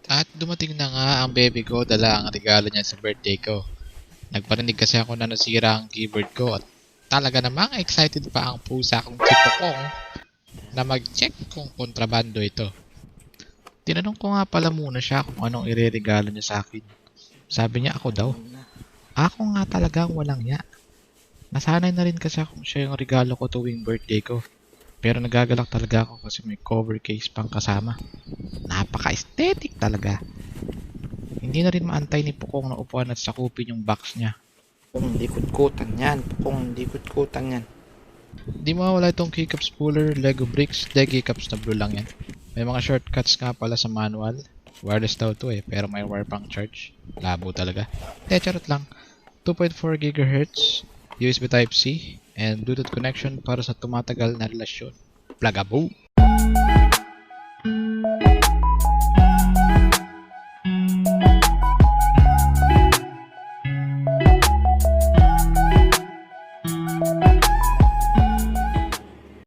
At dumating na nga ang baby ko, dala ang regalo niya sa birthday ko. Nagparinig kasi ako na nasira ang keyboard ko at talaga namang excited pa ang pusa kong si Pokong na mag-check kung kontrabando ito. Tinanong ko nga pala muna siya kung anong ireregalo niya sa akin. Sabi niya ako daw. Ako nga talagang walang ya. Nasanay na rin kasi akong siya yung regalo ko tuwing birthday ko. Pero nagagalak talaga ako kasi may cover case pang kasama. Napaka-aesthetic talaga. Hindi na rin maantay ni Pukong na upuan at sakupin yung box niya. Kung likod-kutan yan. Kung likod-kutan yan. Di mawala itong keycaps puller, Lego bricks, keycaps na blue lang yan. May mga shortcuts nga pala sa manual. Wireless daw to pero may wire pang charge. Labo talaga. Charot lang. 2.4 GHz, USB Type-C, and Bluetooth connection para sa tumatagal na relasyon. Plugaboo!